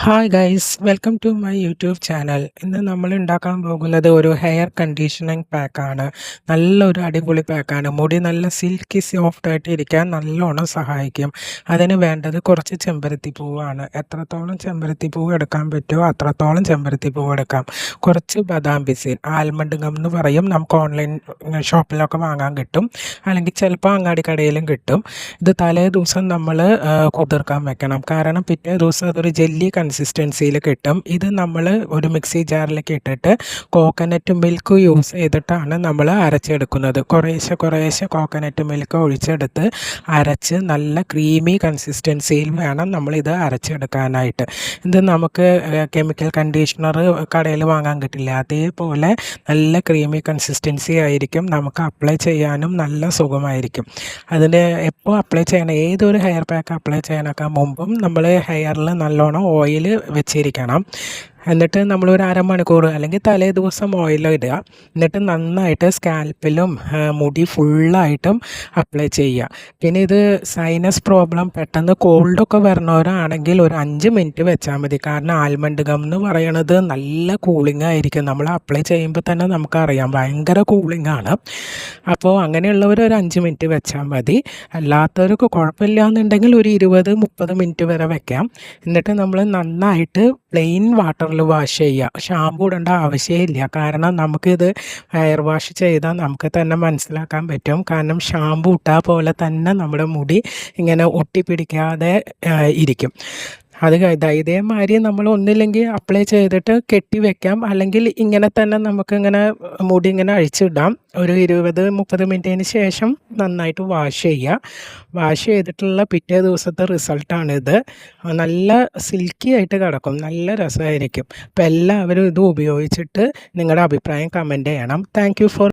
Hi guys, welcome to my YouTube channel. ഇന്ന് നമ്മൾ ഉണ്ടാക്കാൻ പോകുന്നത് ഒരു ഹെയർ കണ്ടീഷനിങ് പാക്കാണ്. നല്ലൊരു അടിപൊളി പാക്കാണ്. മുടി നല്ല സിൽക്കി സോഫ്റ്റ് ആയിട്ട് ഇരിക്കാൻ നല്ലോണം സഹായിക്കും. അതിന് വേണ്ടത് കുറച്ച് ചെമ്പരത്തി പൂവാണ്. എത്രത്തോളം ചെമ്പരത്തി പൂവ് എടുക്കാൻ പറ്റുമോ അത്രത്തോളം ചെമ്പരത്തി പൂവ് എടുക്കാം. കുറച്ച് ബദാം പിസിൻ, ആൽമണ്ട് ഗം എന്ന് പറയും, നമുക്ക് ഓൺലൈൻ ഷോപ്പിലൊക്കെ വാങ്ങാൻ കിട്ടും, അല്ലെങ്കിൽ ചിലപ്പോൾ അങ്ങാടി കടയിലും കിട്ടും. ഇത് തലേ ദിവസം നമ്മൾ കുതിർക്കാൻ വെക്കണം. കാരണം പിറ്റേ ദിവസം അതൊരു ജെല്ലി കൺസിസ്റ്റൻസിയിൽ കിട്ടും. ഇത് നമ്മൾ ഒരു മിക്സി ജാറിലേക്ക് ഇട്ടിട്ട് കോക്കനട്ട് മിൽക്ക് യൂസ് ചെയ്തിട്ടാണ് നമ്മൾ അരച്ചെടുക്കുന്നത്. കുറേശ്ശെ കോക്കനട്ട് മിൽക്ക് ഒഴിച്ചെടുത്ത് അരച്ച് നല്ല ക്രീമി കൺസിസ്റ്റൻസിയിൽ വേണം നമ്മളിത് അരച്ചെടുക്കാനായിട്ട്. ഇത് നമുക്ക് കെമിക്കൽ കണ്ടീഷണർ കടയിൽ വാങ്ങാൻ കിട്ടില്ല. അതേപോലെ നല്ല ക്രീമി കൺസിസ്റ്റൻസി ആയിരിക്കും. നമുക്ക് അപ്ലൈ ചെയ്യാനും നല്ല സുഖമായിരിക്കും. അതിന് എപ്പോൾ അപ്ലൈ ചെയ്യണം, ഏതൊരു ഹെയർ പാക്ക് അപ്ലൈ ചെയ്യാനൊക്കെ മുമ്പും നമ്മൾ ഹെയറിൽ നല്ലോണം ഓയിൽ വെച്ചിരിക്കണം. എന്നിട്ട് നമ്മളൊരു അരമണിക്കൂർ അല്ലെങ്കിൽ തലേ ദിവസം ഓയിൽ ഇടുക. എന്നിട്ട് നന്നായിട്ട് സ്കാൽപ്പിലും മുടി ഫുള്ളായിട്ടും അപ്ലൈ ചെയ്യുക. പിന്നെ ഇത് സൈനസ് പ്രോബ്ലം, പെട്ടെന്ന് കോൾഡൊക്കെ വരണവരാണെങ്കിൽ ഒരു 5 മിനിറ്റ് വെച്ചാൽ മതി. കാരണം ആൽമണ്ട് ഗം എന്ന് പറയണത് നല്ല കൂളിംഗ് ആയിരിക്കും. നമ്മൾ അപ്ലൈ ചെയ്യുമ്പോൾ തന്നെ നമുക്കറിയാം ഭയങ്കര കൂളിംഗ് ആണ്. അപ്പോൾ അങ്ങനെയുള്ളവർ ഒരു 5 മിനിറ്റ് വെച്ചാൽ മതി. അല്ലാത്തവർക്ക് കുഴപ്പമില്ല എന്നുണ്ടെങ്കിൽ ഒരു 20-30 മിനിറ്റ് വരെ വെക്കാം. എന്നിട്ട് നമ്മൾ നന്നായിട്ട് പ്ലെയിൻ വാട്ടറിൽ വാഷ് ചെയ്യുക. ഷാമ്പു ഇടേണ്ട ആവശ്യമില്ല. കാരണം നമുക്കിത് ഹെയർ വാഷ് ചെയ്താൽ നമുക്ക് തന്നെ മനസ്സിലാക്കാൻ പറ്റും. കാരണം ഷാമ്പു ഇട്ടാൽ പോലെ തന്നെ നമ്മുടെ മുടി ഇങ്ങനെ ഒട്ടിപ്പിടിക്കാതെ ഇരിക്കും. അത് ഇതേമാതിരി നമ്മൾ ഒന്നില്ലെങ്കിൽ അപ്ലൈ ചെയ്തിട്ട് കെട്ടി വെക്കാം, അല്ലെങ്കിൽ ഇങ്ങനെ തന്നെ നമുക്കിങ്ങനെ മുടി ഇങ്ങനെ അഴിച്ചിടാം. ഒരു 20-30 മിനിറ്റിന് ശേഷം നന്നായിട്ട് വാഷ് ചെയ്യുക. വാഷ് ചെയ്തിട്ടുള്ള പിറ്റേ ദിവസത്തെ റിസൾട്ടാണിത്. നല്ല സിൽക്കി ആയിട്ട് കിടക്കും, നല്ല രസമായിരിക്കും. അപ്പോൾ എല്ലാവരും ഇത് ഉപയോഗിച്ചിട്ട് നിങ്ങളുടെ അഭിപ്രായം കമൻറ്റ് ചെയ്യണം. Thank you for